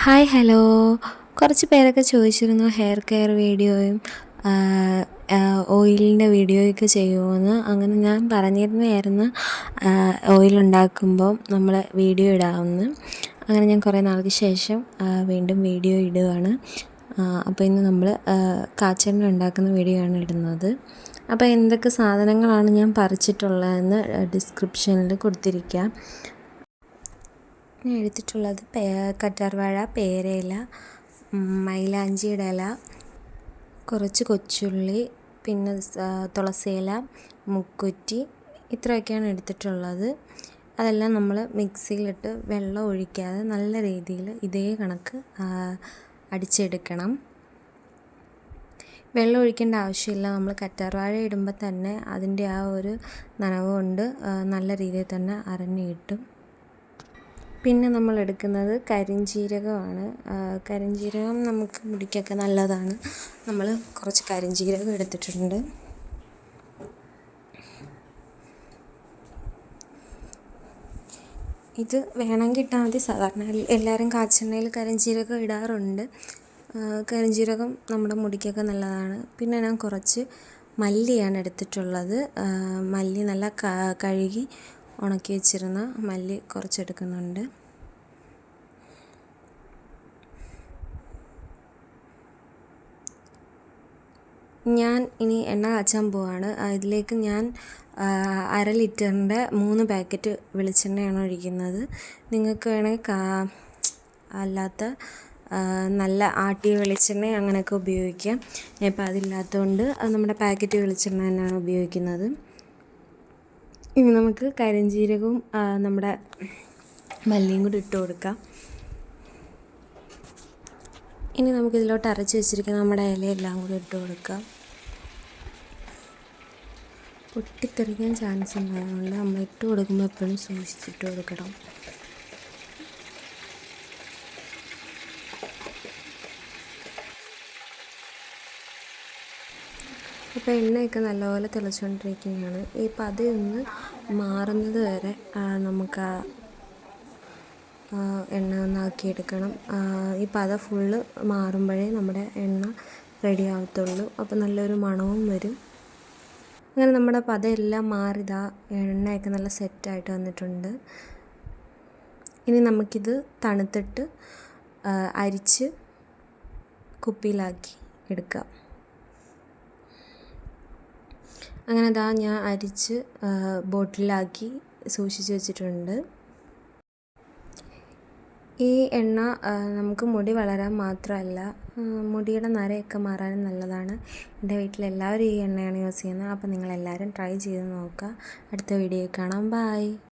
Hi hello. കുറച്ച് പേരൊക്കെ ചോദിച്ചിരുന്നു ഹെയർ കെയർ വീഡിയോയും ഓയിലിൻ്റെ വീഡിയോയൊക്കെ ചെയ്യുമോയെന്ന്. അങ്ങനെ ഞാൻ പറഞ്ഞിരുന്നതായിരുന്നു ഓയിലുണ്ടാക്കുമ്പോൾ നമ്മൾ വീഡിയോ ഇടാമെന്ന്. അങ്ങനെ ഞാൻ കുറേ നാൾക്ക് ശേഷം വീണ്ടും വീഡിയോ ഇടുകയാണ്. അപ്പോൾ ഇന്ന് നമ്മൾ കാച്ചെണ്ണ ഉണ്ടാക്കുന്ന വീഡിയോ ആണ് ഇടുന്നത്. അപ്പോൾ എന്തൊക്കെ സാധനങ്ങളാണ് ഞാൻ പറിച്ചിട്ടുള്ളതെന്ന് ഡിസ്ക്രിപ്ഷനിൽ കൊടുത്തിരിക്കാം. ഞാൻ എടുത്തിട്ടുള്ളത് കറ്റാർവാഴ, പേരയില, മൈലാഞ്ചിയുടെ ഇല, കുറച്ച് കൊച്ചുള്ളി, പിന്നെ തുളസിയില, മുക്കുറ്റി, ഇത്രയൊക്കെയാണ് എടുത്തിട്ടുള്ളത്. അതെല്ലാം നമ്മൾ മിക്സിയിലിട്ട് വെള്ളം ഒഴിക്കാതെ നല്ല രീതിയിൽ ഇതേ കണക്ക് അടിച്ചെടുക്കണം. വെള്ളം ഒഴിക്കേണ്ട ആവശ്യമില്ല. നമ്മൾ കറ്റാർവാഴ ഇടുമ്പോൾ തന്നെ അതിൻ്റെ ആ ഒരു നനവ് കൊണ്ട് നല്ല രീതിയിൽ തന്നെ അരഞ്ഞു കിട്ടും. പിന്നെ നമ്മൾ എടുക്കുന്നത് കരിഞ്ജീരകമാണ്. കരിഞ്ജീരകം നമുക്ക് മുടിക്കൊക്കെ നല്ലതാണ്. നമ്മൾ കുറച്ച് കരിഞ്ജീരകം എടുത്തിട്ടുണ്ട്. ഇത് വേണമെങ്കിൽ ഇട്ടാൽ മതി. സാധാരണ എല്ലാവരും കാച്ചെണ്ണയിൽ കരിഞ്ജീരകം ഇടാറുണ്ട്. കരിഞ്ജീരകം നമ്മുടെ മുടിക്കൊക്കെ നല്ലതാണ്. പിന്നെ ഞാൻ കുറച്ച് മല്ലിയാണ് എടുത്തിട്ടുള്ളത്. മല്ലി നല്ല കഴുകി ഉണക്കി വെച്ചിരുന്ന മല്ലി കുറച്ചെടുക്കുന്നുണ്ട്. ഞാൻ ഇനി എണ്ണ കാച്ചാൻ പോവാണ്. ഇതിലേക്ക് ഞാൻ 1/2 ലിറ്ററിൻ്റെ 3 പാക്കറ്റ് വെളിച്ചെണ്ണയാണ് ഒഴിക്കുന്നത്. നിങ്ങൾക്ക് വേണമെങ്കിൽ അല്ലാത്ത നല്ല ആട്ടിയ വെളിച്ചെണ്ണ അങ്ങനെയൊക്കെ ഉപയോഗിക്കാം. ഇപ്പം അതില്ലാത്തതുകൊണ്ട് നമ്മുടെ പാക്കറ്റ് വെളിച്ചെണ്ണ തന്നെയാണ് ഉപയോഗിക്കുന്നത്. ഇനി നമുക്ക് കരിഞ്ജീരകവും നമ്മുടെ മല്ലിയും കൂടി ഇട്ട് കൊടുക്കാം. ഇനി നമുക്കിതിലോട്ട് അരച്ച് വെച്ചിരിക്കുന്ന നമ്മുടെ ഇലയെല്ലാം കൂടി ഇട്ട് കൊടുക്കാം. പൊട്ടിത്തെറിക്കാൻ ചാൻസ് ഉണ്ടായതുകൊണ്ട് നമ്മൾ ഇട്ട് കൊടുക്കുമ്പോൾ എപ്പോഴും സൂക്ഷിച്ചിട്ട് കൊടുക്കണം. ഇപ്പോൾ എണ്ണയൊക്കെ നല്ലപോലെ തിളച്ചുകൊണ്ടിരിക്കുകയാണ്. ഈ പതയൊന്ന് മാറുന്നത് വരെ നമുക്ക് എണ്ണ ഒന്നാക്കിയെടുക്കണം. ഈ പത ഫുള്ള് മാറുമ്പോഴേ നമ്മുടെ എണ്ണ റെഡി ആവത്തുള്ളൂ. അപ്പോൾ നല്ലൊരു മണവും വരും. അങ്ങനെ നമ്മുടെ പതയെല്ലാം മാറിതാ എണ്ണയൊക്കെ നല്ല സെറ്റായിട്ട് വന്നിട്ടുണ്ട്. ഇനി നമുക്കിത് തണുത്തിട്ട് അരിച്ച് കുപ്പിയിലാക്കി എടുക്കാം. അങ്ങനെ ഞാൻ അരിച്ച് ബോട്ടിലാക്കി സൂക്ഷിച്ച് വെച്ചിട്ടുണ്ട്. ഈ എണ്ണ നമുക്ക് മുടി വളരാൻ മാത്രമല്ല, മുടിയുടെ നരയൊക്കെ മാറാനും നല്ലതാണ്. എൻ്റെ വീട്ടിലെല്ലാവരും ഈ എണ്ണയാണ് യൂസ് ചെയ്യുന്നത്. അപ്പോൾ നിങ്ങളെല്ലാവരും ട്രൈ ചെയ്ത് നോക്കുക. അടുത്ത വീഡിയോയിൽ കാണാം. ബൈ.